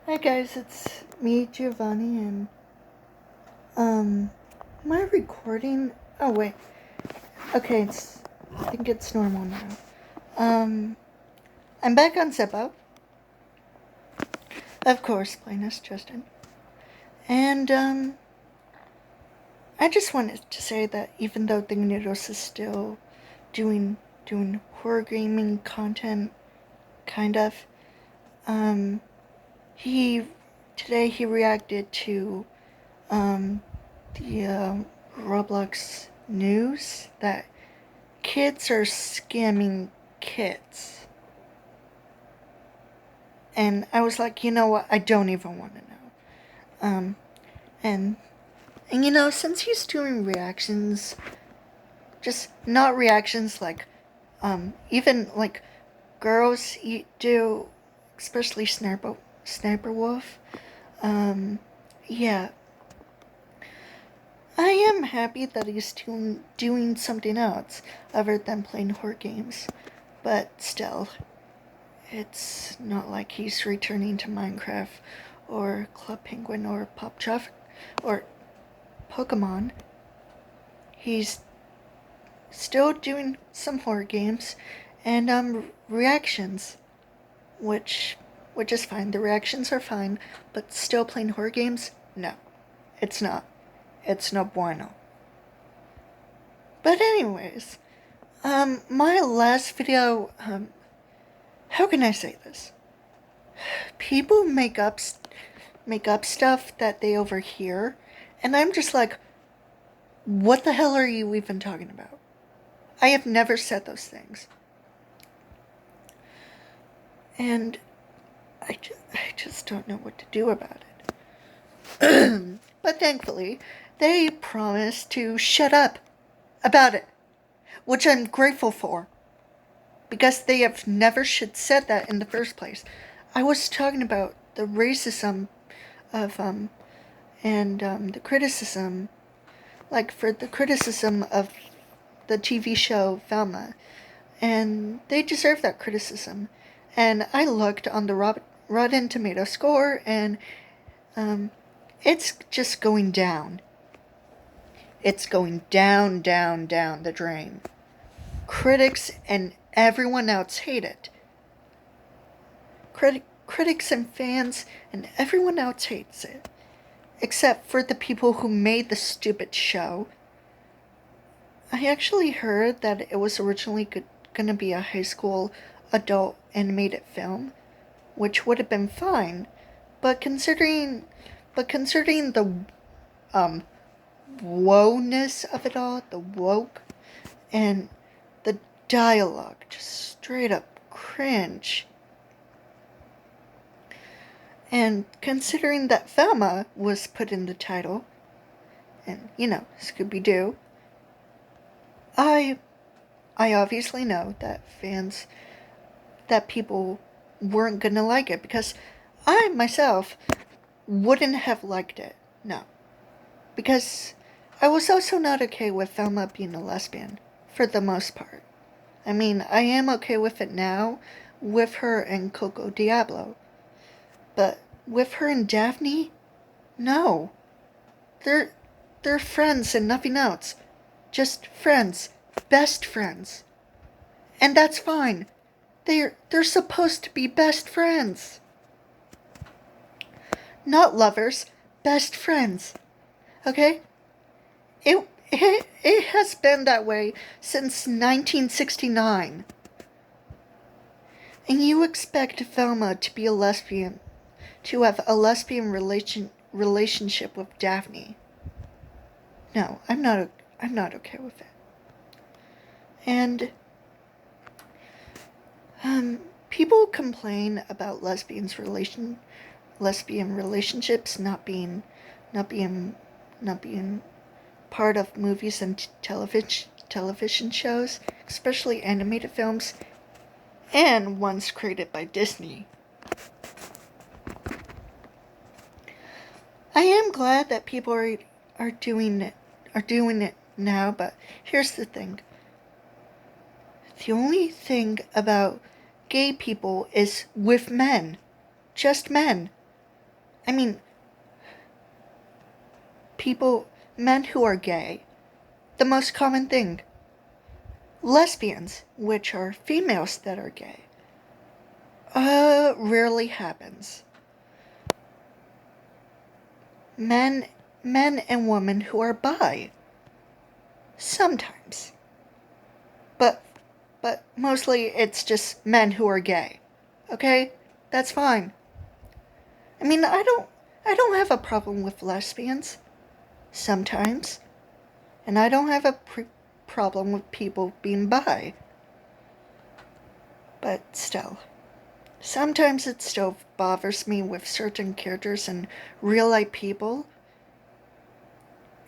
Hi guys, it's me, Giovanni, and am I recording? Oh wait, okay, I think it's normal now. I'm back on Zippo, of course, playing as Justin, and I just wanted to say that even though the Noodles is still doing horror gaming content, kind of, um, he today he reacted to the Roblox news that kids are scamming kids. And I was like, you know what? I don't even want to know. Um, and since he's doing reactions, just not reactions like, even like girls do, especially Sniper Wolf. Um, yeah, I am happy that he's doing something else other than playing horror games, but still, it's not like he's returning to Minecraft or Club Penguin or Pop Traffic or Pokemon. He's still doing some horror games and reactions, which is fine. The reactions are fine, but still playing horror games? No, it's not. It's no bueno. But anyways, my last video, how can I say this? People make up stuff that they overhear, and I'm just like, what the hell are you even talking about? I have never said those things. And I just don't know what to do about it. But thankfully, they promised to shut up about it, which I'm grateful for, because they have never should said that in the first place. I was talking about the racism of and the criticism, like for the criticism of the TV show Velma, and they deserve that criticism. And I looked on the Rotten Tomato score, and it's just going down. It's going down, down, down the drain. Critics and everyone else hate it. Critics and fans and everyone else hates it. Except for the people who made the stupid show. I actually heard that it was originally going to be a high school adult animated film, which would have been fine, but considering the woe-ness of it all, the woke, and the dialogue, just straight up cringe. And considering that Velma was put in the title, and Scooby-Doo, I obviously know that people weren't gonna like it, because I myself wouldn't have liked it. No. Because I was also not okay with Velma being a lesbian, for the most part. I mean, I am okay with it now, with her and Coco Diablo. But with her and Daphne? No. They're friends and nothing else. Just friends. Best friends. And that's fine. They're supposed to be best friends. Not lovers, best friends. Okay? It has been that way since 1969. And you expect Velma to be a lesbian, to have a lesbian relationship with Daphne. No, I'm not okay with it. And people complain about lesbian relationships not being part of movies and television shows, especially animated films and ones created by Disney. I am glad that people are doing it now, but here's the thing. The only thing about gay people is with men. Just men. I mean, men who are gay, the most common thing. Lesbians, which are females that are gay, rarely happens. Men and women who are bi, sometimes. But mostly it's just men who are gay. Okay? That's fine. I mean, I don't have a problem with lesbians sometimes. And I don't have a problem with people being bi. But still, sometimes it still bothers me with certain characters and real life people.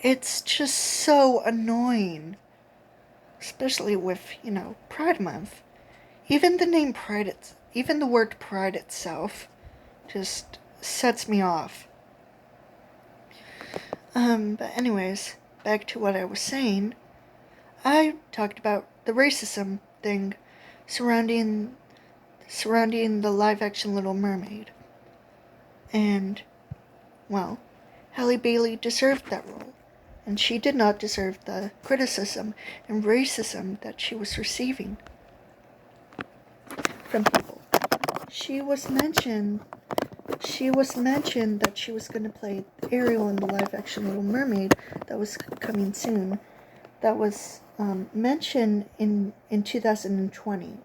It's just so annoying. Especially with, Pride Month. Even the name Pride, even the word Pride itself just sets me off. But anyways, back to what I was saying. I talked about the racism thing surrounding the live-action Little Mermaid. And, well, Halle Bailey deserved that role. And she did not deserve the criticism and racism that she was receiving from people. She was mentioned that she was going to play Ariel in the live-action Little Mermaid that was coming soon. That was mentioned in 2020.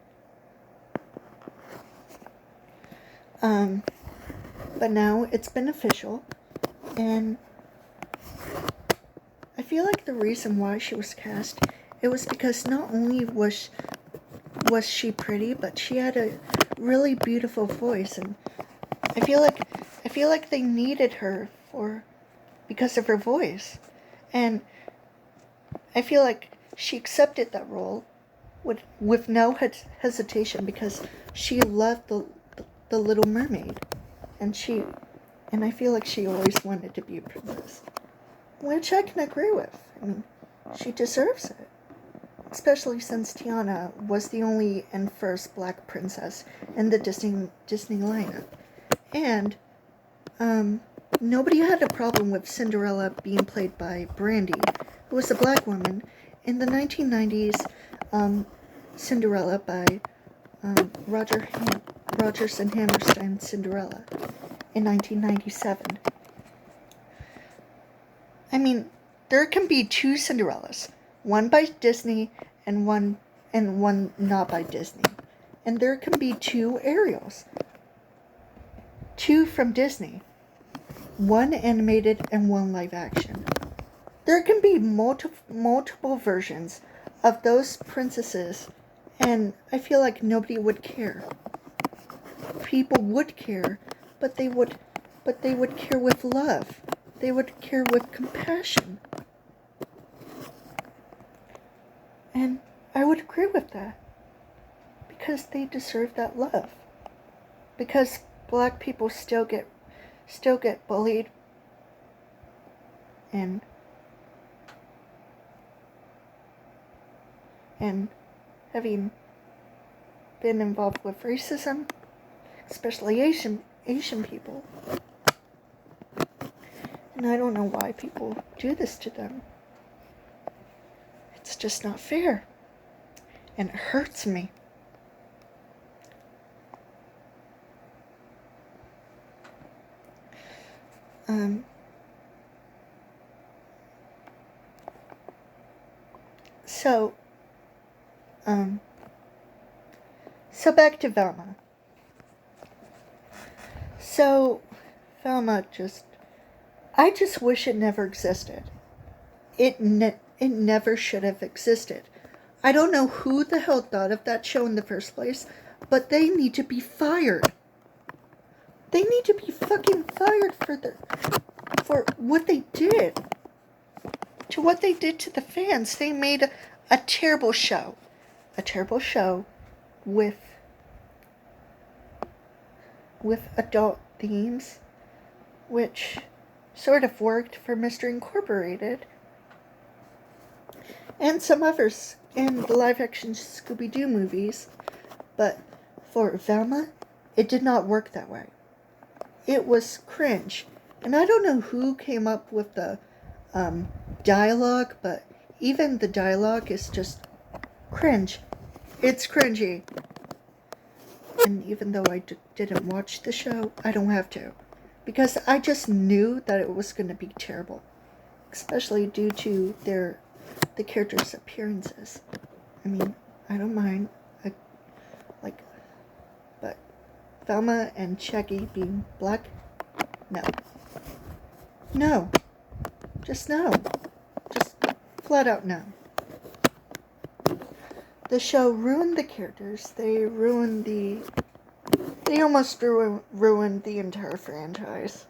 But now it's been official, and I feel like the reason why she was cast, it was because not only was she pretty, but she had a really beautiful voice, and I feel like they needed her because of her voice, and I feel like she accepted that role with no hesitation because she loved the Little Mermaid, and I feel like she always wanted to be a princess, which I can agree with. I mean, she deserves it, especially since Tiana was the only and first black princess in the Disney lineup, and nobody had a problem with Cinderella being played by Brandy, who was a black woman in the 1990s Cinderella by Rodgers and Hammerstein's Cinderella in 1997. I mean, there can be two Cinderellas, one by Disney and one not by Disney. And there can be two Ariels, two from Disney, one animated and one live action. There can be multiple versions of those princesses, and I feel like nobody would care. People would care, but they would care with love. They would care with compassion. And I would agree with that. Because they deserve that love. Because black people still get bullied and having been involved with racism, especially Asian people. And I don't know why people do this to them. It's just not fair. And it hurts me. So back to Velma. So, Velma I just wish it never existed. It never should have existed. I don't know who the hell thought of that show in the first place, but they need to be fired. They need to be fucking fired for what they did. To what they did to the fans. They made a terrible show. A terrible show with adult themes, which sort of worked for Mr. Incorporated and some others in the live-action Scooby-Doo movies, but for Velma, it did not work that way. It was cringe. And I don't know who came up with the dialogue, but even the dialogue is just cringe. It's cringy. And even though I didn't watch the show, I don't have to. Because I just knew that it was going to be terrible. Especially due to the characters' appearances. I mean, I don't mind. But Velma and Shaggy being black? No. No. Just no. Just flat out no. The show ruined the characters. They almost ruined the entire franchise.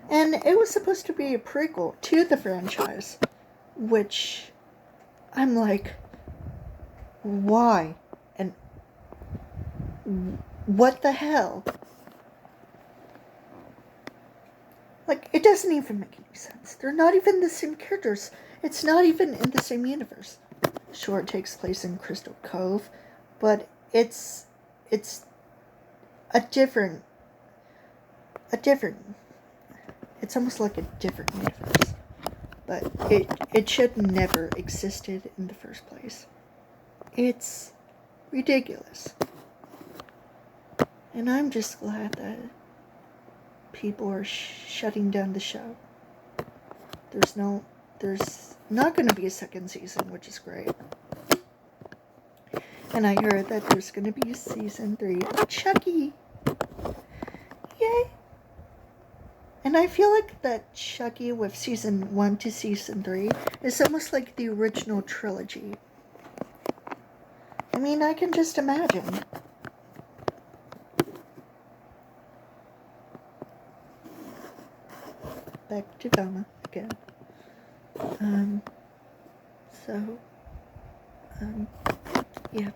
And it was supposed to be a prequel to the franchise, which I'm like, why? And what the hell? Like, it doesn't even make any sense. They're not even the same characters. It's not even in the same universe. Sure, it takes place in Crystal Cove, but it's a different, it's almost like a different universe. But it should never existed in the first place. It's ridiculous. And I'm just glad that people are shutting down the show. There's not going to be a second season, which is great. And I heard that there's going to be a season 3 of Chucky. Yay! And I feel like that Chucky with season 1 to season 3 is almost like the original trilogy. I mean, I can just imagine. Back to Velma again. Yeah.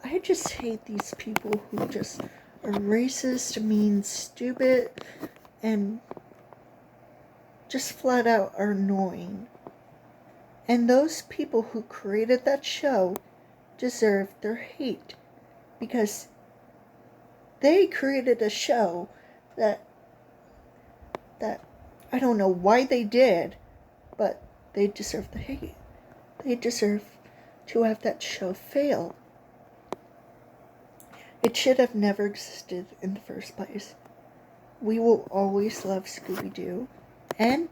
I just hate these people who just are racist, mean, stupid, and just flat out are annoying. And those people who created that show deserve their hate. Because they created a show that I don't know why they did, but they deserve the hate. They deserve to have that show fail. It should have never existed in the first place. We will always love Scooby-Doo and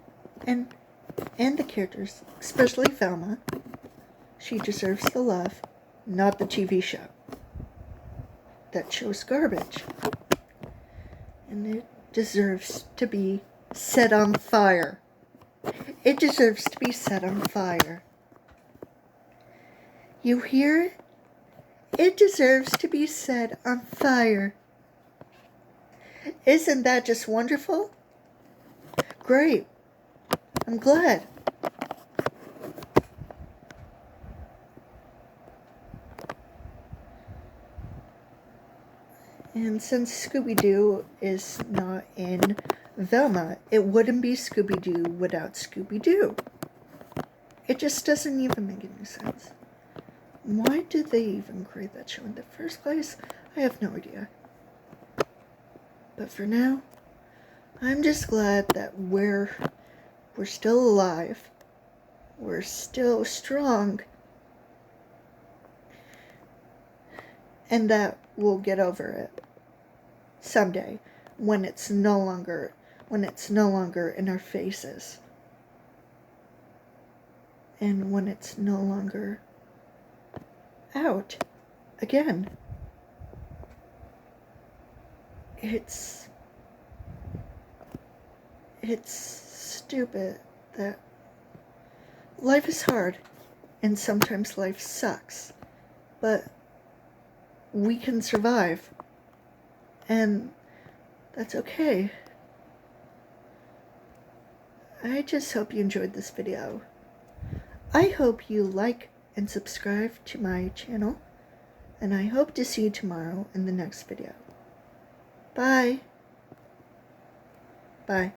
the characters, especially Velma. She deserves the love, not the TV show. That show's garbage. And it deserves to be set on fire. It deserves to be set on fire. You hear it? It deserves to be set on fire. Isn't that just wonderful? Great. I'm glad. And since Scooby-Doo is not in Velma, it wouldn't be Scooby-Doo without Scooby-Doo. It just doesn't even make any sense. Why did they even create that show in the first place? I have no idea. But for now, I'm just glad that we're still alive. We're still strong. And that we'll get over it someday when it's no longer in our faces. And when it's no longer out again. It's stupid that life is hard and sometimes life sucks, but we can survive, and that's okay. I just hope you enjoyed this video. I hope you like and subscribe to my channel, and I hope to see you tomorrow in the next video. Bye. Bye.